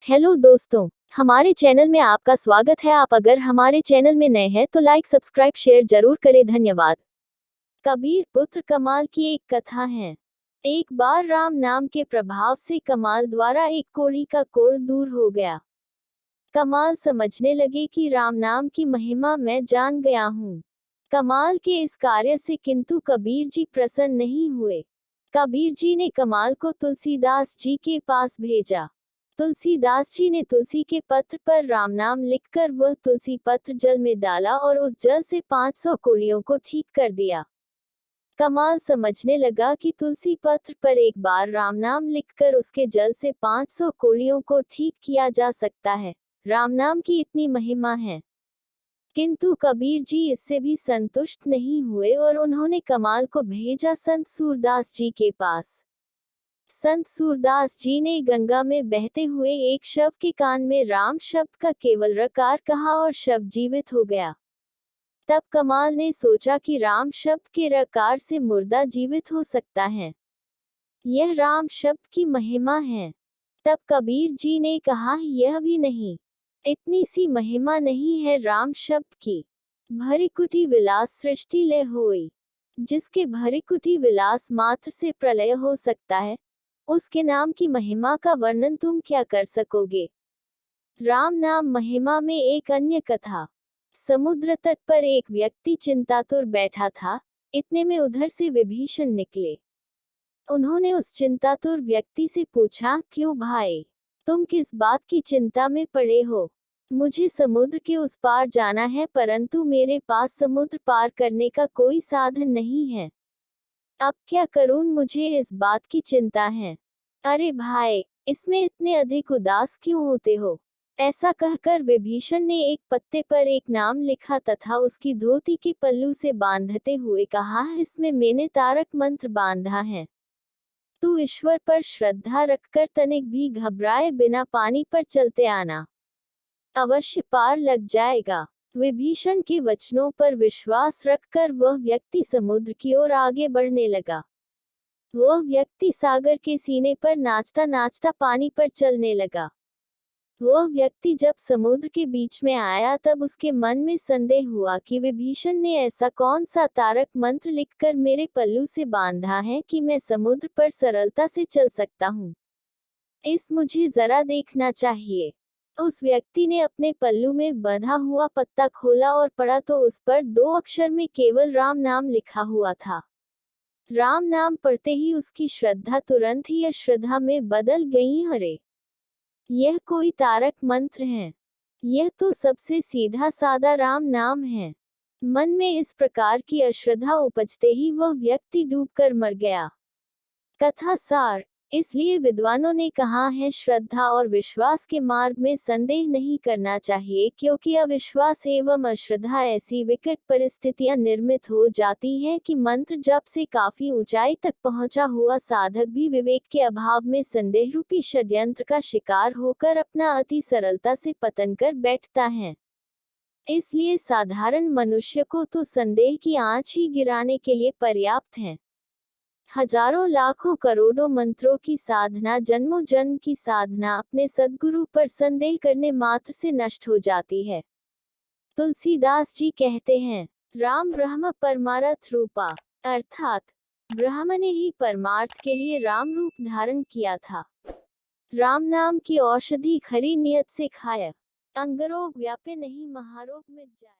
Hello दोस्तों, हमारे channel में आपका स्वागत है। आप अगर हमारे चैनल में नए हैं तो लाइक सब्सक्राइब शेयर जरूर करें, धन्यवाद। कबीर पुत्र कमाल की एक कथा है। एक बार राम नाम के प्रभाव से कमाल द्वारा एक कोढ़ी का कोढ़ दूर हो गया। कमाल समझने लगे कि राम नाम की महिमा मैं जान गया हूँ। कमाल के इस कार्य से किंतु कबीर जी प्रसन्न नहीं हुए। कबीर जी ने कमाल को तुलसीदास जी के पास भेजा। तुलसीदास जी ने तुलसी के पत्र पर राम नाम लिखकर वह तुलसी पत्र जल में डाला और उस जल से 500 कोढ़ियों को ठीक कर दिया। कमाल समझने लगा कि तुलसी पत्र पर एक बार राम नाम लिखकर उसके जल से 500 कोढ़ियों को ठीक किया जा सकता है। राम नाम की इतनी महिमा है। किंतु कबीर जी इससे भी संतुष्ट नहीं हुए और उन्होंने कमाल को भेजा संत सूरदास जी के पास। संत सूरदास जी ने गंगा में बहते हुए एक शव के कान में राम शब्द का केवल रकार कहा और शव जीवित हो गया। तब कमाल ने सोचा कि राम शब्द के रकार से मुर्दा जीवित हो सकता है। यह राम शब्द की महिमा है। तब कबीर जी ने कहा, यह भी नहीं, इतनी सी महिमा नहीं है राम शब्द की। भरिकुटी विलास सृष्टि लय होई। जिसके भरिकुटी विलास मात्र से प्रलय हो सकता है, उसके नाम की महिमा का वर्णन तुम क्या कर सकोगे। राम नाम महिमा में एक अन्य कथा। समुद्र तट पर एक व्यक्ति चिंतातुर बैठा था। इतने में उधर से विभीषण निकले। उन्होंने उस चिंतातुर व्यक्ति से पूछा, क्यों भाई, तुम किस बात की चिंता में पड़े हो। मुझे समुद्र के उस पार जाना है, परंतु मेरे पास समुद्र पार करने का कोई साधन नहीं है। अब क्या करूं, मुझे इस बात की चिंता है। अरे भाई, इसमें इतने अधिक उदास क्यों होते हो। ऐसा कहकर विभीषण ने एक पत्ते पर एक नाम लिखा तथा उसकी धोती के पल्लू से बांधते हुए कहा, इसमें मैंने तारक मंत्र बांधा है। तू ईश्वर पर श्रद्धा रखकर तनिक भी घबराए बिना पानी पर चलते आना, अवश्य पार लग जाएगा। विभीषण के वचनों पर विश्वास रखकर वह व्यक्ति समुद्र की ओर आगे बढ़ने लगा। वह व्यक्ति सागर के सीने पर नाचता नाचता पानी पर चलने लगा। वह व्यक्ति जब समुद्र के बीच में आया तब उसके मन में संदेह हुआ कि विभीषण ने ऐसा कौन सा तारक मंत्र लिखकर मेरे पल्लू से बांधा है कि मैं समुद्र पर सरलता से चल सकता हूँ। इस मुझे जरा देखना चाहिए। उस व्यक्ति ने अपने पल्लू में बंधा हुआ पत्ता खोला और पढ़ा तो उस पर 2 अक्षर में केवल राम नाम लिखा हुआ था। राम नाम पढ़ते ही उसकी श्रद्धा तुरंत ही अश्रद्धा में बदल गई। अरे, यह कोई तारक मंत्र है। यह तो सबसे सीधा साधा राम नाम है। मन में इस प्रकार की अश्रद्धा उपजते ही वह व्यक्ति डूबकर मर गया। कथा सार। इसलिए विद्वानों ने कहा है, श्रद्धा और विश्वास के मार्ग में संदेह नहीं करना चाहिए, क्योंकि अविश्वास एवं अश्रद्धा ऐसी विकट परिस्थितियां निर्मित हो जाती हैं कि मंत्र जप से काफी ऊंचाई तक पहुंचा हुआ साधक भी विवेक के अभाव में संदेह रूपी षड्यंत्र का शिकार होकर अपना अति सरलता से पतन कर बैठता है। इसलिए साधारण मनुष्य को तो संदेह की आंच ही गिराने के लिए पर्याप्त है। हजारों लाखों करोड़ों मंत्रों की साधना, जन्मों जन्म की साधना अपने सद्गुरु पर संदेह करने मात्र से नष्ट हो जाती है। तुलसीदास जी कहते हैं, राम ब्रह्म परमार्थ रूपा, अर्थात ब्रह्म ने ही परमार्थ के लिए राम रूप धारण किया था। राम नाम की औषधि खरी नियत से खाया, अंगरोग व्यापे नहीं महारोग मिट जाए।